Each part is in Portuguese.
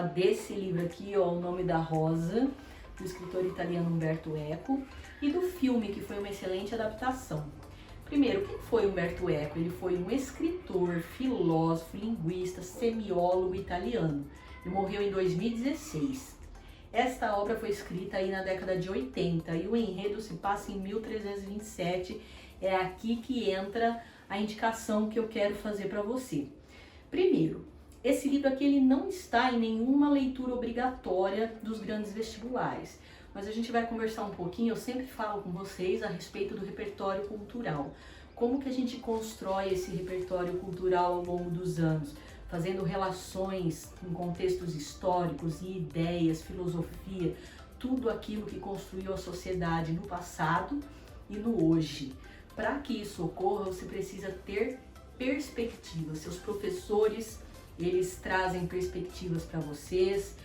desse livro aqui, ó, O Nome da Rosa, do escritor italiano Umberto Eco, e do filme, que foi uma excelente adaptação. Primeiro, quem foi Umberto Eco? Ele foi um escritor, filósofo, linguista, semiólogo italiano. Ele morreu em 2016. Esta obra foi escrita aí na década de 80 e o enredo se passa em 1327. É aqui que entra a indicação que eu quero fazer para você. Primeiro, esse livro aqui ele não está em nenhuma leitura obrigatória dos grandes vestibulares, mas a gente vai conversar um pouquinho. Eu sempre falo com vocês a respeito do repertório cultural. Como que a gente constrói esse repertório cultural ao longo dos anos? Fazendo relações em contextos históricos e ideias, filosofia, tudo aquilo que construiu a sociedade no passado e no hoje. Para que isso ocorra, você precisa ter perspectiva. Seus professores, eles trazem perspectivas para vocês,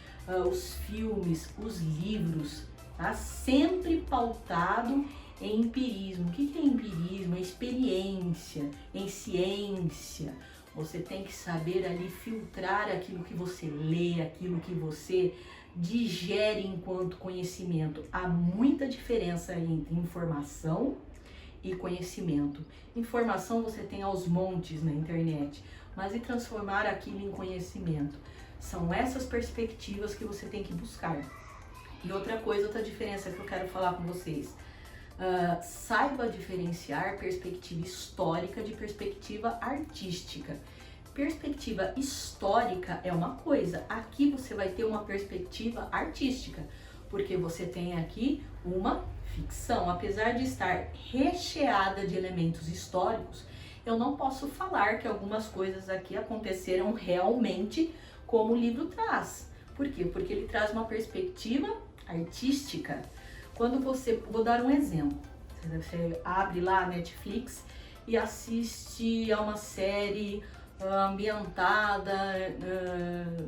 os filmes, os livros, tá? Sempre pautado em empirismo. O que é empirismo? É experiência, em ciência. Você tem que saber ali filtrar aquilo que você lê, aquilo que você digere enquanto conhecimento. Há muita diferença entre informação e conhecimento. Informação você tem aos montes na internet, mas e transformar aquilo em conhecimento? São essas perspectivas que você tem que buscar. E outra coisa, outra diferença que eu quero falar com vocês. Saiba diferenciar perspectiva histórica de perspectiva artística. Perspectiva histórica é uma coisa, aqui você vai ter uma perspectiva artística, porque você tem aqui uma ficção. Apesar de estar recheada de elementos históricos, eu não posso falar que algumas coisas aqui aconteceram realmente como o livro traz. Por quê? Porque ele traz uma perspectiva artística. Quando vou dar um exemplo, você abre lá a Netflix e assiste a uma série ambientada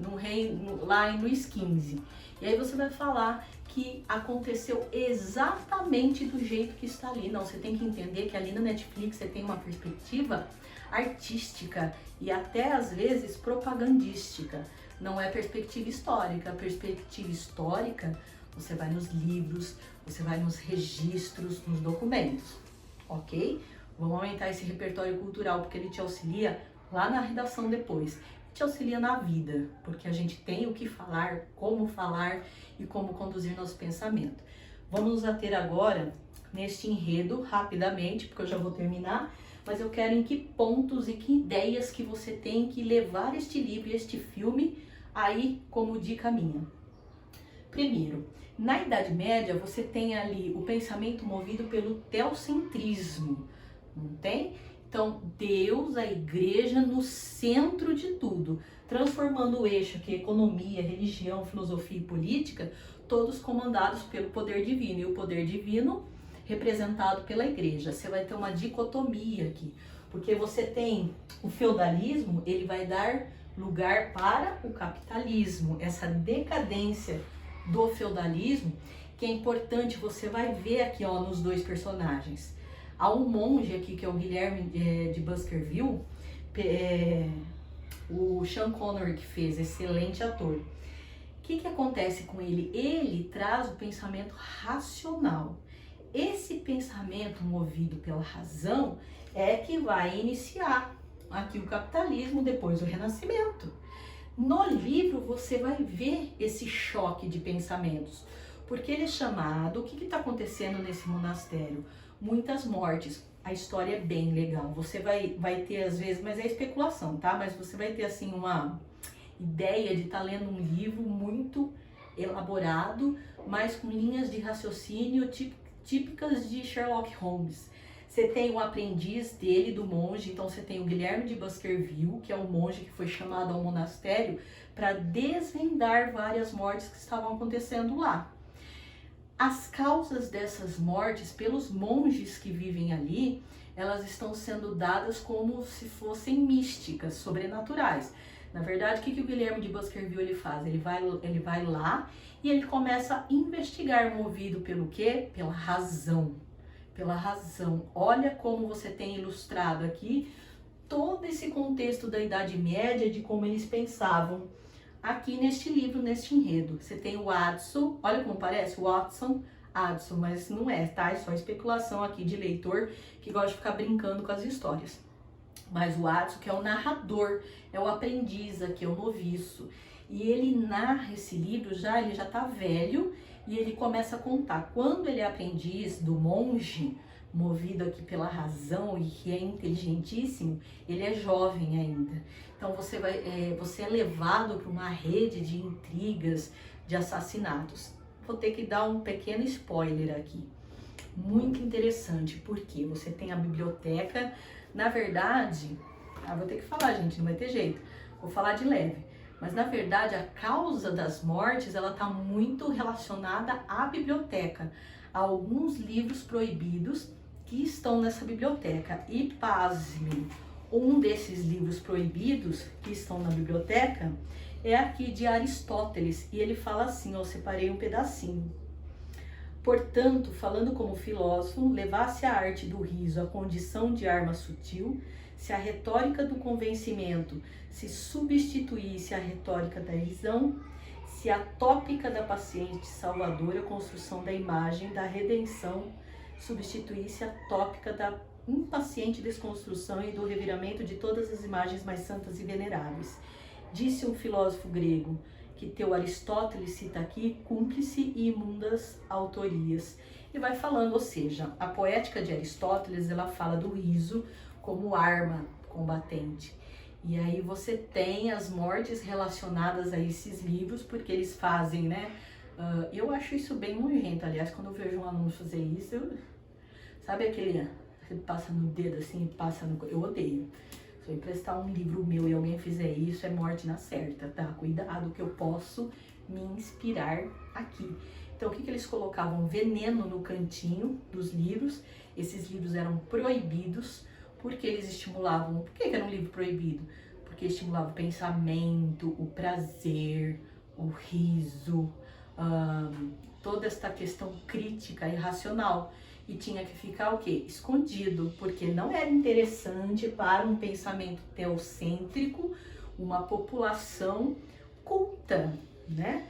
no reino, lá em Luís XV. E aí você vai falar que aconteceu exatamente do jeito que está ali. Não, você tem que entender que ali na Netflix você tem uma perspectiva artística e até às vezes propagandística. Não é perspectiva histórica. A perspectiva histórica, você vai nos livros, você vai nos registros, nos documentos, ok? Vamos aumentar esse repertório cultural porque ele te auxilia lá na redação depois. Te auxilia na vida, porque a gente tem o que falar e como conduzir nosso pensamento. Vamos nos ater agora neste enredo rapidamente, porque eu já vou terminar, mas eu quero em que pontos e que ideias que você tem que levar este livro e este filme aí como dica minha. Primeiro, na Idade Média você tem ali o pensamento movido pelo teocentrismo, não tem? Então, Deus, a igreja no centro de tudo, transformando o eixo que é economia, religião, filosofia e política, todos comandados pelo poder divino, e o poder divino representado pela igreja. Você vai ter uma dicotomia aqui, porque você tem o feudalismo, ele vai dar lugar para o capitalismo, essa decadência do feudalismo, que é importante, você vai ver aqui ó, nos dois personagens. Há um monge aqui, que é o Guilherme de Baskerville, o Sean Connery que fez, excelente ator. O que acontece com ele? Ele traz o pensamento racional. Esse pensamento movido pela razão é que vai iniciar aqui o capitalismo, depois o renascimento. No livro você vai ver esse choque de pensamentos, porque ele é chamado, o que está acontecendo nesse monastério? Muitas mortes. A história é bem legal. Você vai ter às vezes, mas é especulação, tá? Mas você vai ter assim uma ideia de estar lendo um livro muito elaborado, mas com linhas de raciocínio típicas de Sherlock Holmes. Você tem o aprendiz dele, do monge, então você tem o Guilherme de Baskerville, que é o monge que foi chamado ao monastério para desvendar várias mortes que estavam acontecendo lá. As causas dessas mortes, pelos monges que vivem ali, elas estão sendo dadas como se fossem místicas, sobrenaturais. Na verdade, o que o Guilherme de Baskerville ele faz? Ele vai lá e ele começa a investigar, movido pelo quê? Pela razão. Pela razão. Olha como você tem ilustrado aqui todo esse contexto da Idade Média, de como eles pensavam aqui neste livro, neste enredo. Você tem o Adson, olha como parece, Watson, Adson, mas não é, tá? É só especulação aqui de leitor que gosta de ficar brincando com as histórias. Mas o Adson, que é o narrador, é o aprendiz aqui, é o noviço. E ele narra esse livro ele já tá velho, e ele começa a contar. Quando ele é aprendiz do monge, movido aqui pela razão e que é inteligentíssimo, ele é jovem ainda. Então você é levado para uma rede de intrigas, de assassinatos. Vou ter que dar um pequeno spoiler aqui. Muito interessante, porque você tem a biblioteca. Na verdade, vou ter que falar, gente, não vai ter jeito. Vou falar de leve. Mas na verdade, a causa das mortes, ela está muito relacionada à biblioteca, a alguns livros proibidos que estão nessa biblioteca. E pasme, um desses livros proibidos que estão na biblioteca é aqui de Aristóteles, e ele fala assim, eu separei um pedacinho. Portanto, falando como filósofo, levasse a arte do riso à condição de arma sutil, se a retórica do convencimento se substituísse à retórica da razão, se a tópica da paciente salvadora, a construção da imagem da redenção, substituísse a tópica da impaciente desconstrução e do reviramento de todas as imagens mais santas e veneráveis. Disse um filósofo grego, que teu Aristóteles cita aqui, cúmplice e imundas autorias. E vai falando, ou seja, a poética de Aristóteles, ela fala do riso como arma combatente. E aí você tem as mortes relacionadas a esses livros, porque eles fazem, né? Eu acho isso bem nojento, aliás, quando eu vejo um aluno fazer isso, sabe aquele que passa no dedo assim, passa no... Eu odeio. Se eu emprestar um livro meu e alguém fizer isso, é morte na certa, tá? Cuidado que eu posso me inspirar aqui. Então, o que eles colocavam? Veneno no cantinho dos livros. Esses livros eram proibidos porque eles estimulavam... Por que era um livro proibido? Porque estimulava o pensamento, o prazer, o riso, toda esta questão crítica e racional. E tinha que ficar o quê? Escondido, porque não era interessante para um pensamento teocêntrico, uma população culta, né?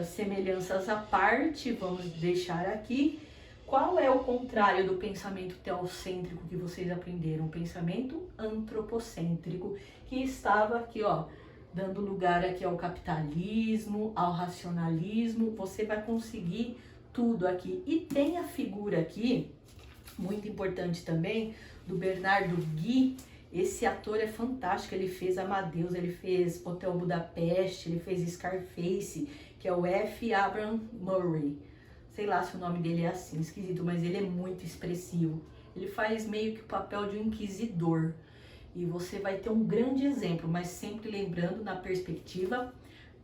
Semelhanças à parte, vamos deixar aqui. Qual é o contrário do pensamento teocêntrico que vocês aprenderam? O pensamento antropocêntrico, que estava aqui, ó, dando lugar aqui ao capitalismo, ao racionalismo. Você vai conseguir tudo aqui. E tem a figura aqui, muito importante também, do Bernardo Gui. Esse ator é fantástico, ele fez Amadeus, ele fez Hotel Budapeste, ele fez Scarface, que é o F. Abram Murray. Sei lá se o nome dele é assim, esquisito, mas ele é muito expressivo. Ele faz meio que o papel de um inquisidor. E você vai ter um grande exemplo, mas sempre lembrando na perspectiva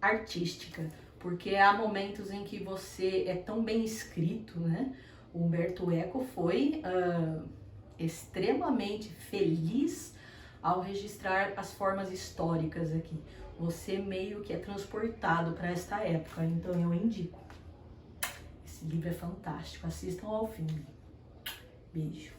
artística. Porque há momentos em que você é tão bem escrito, né? O Umberto Eco foi extremamente feliz ao registrar as formas históricas aqui. Você meio que é transportado para esta época, então eu indico. Esse livro é fantástico, assistam ao filme. Beijo.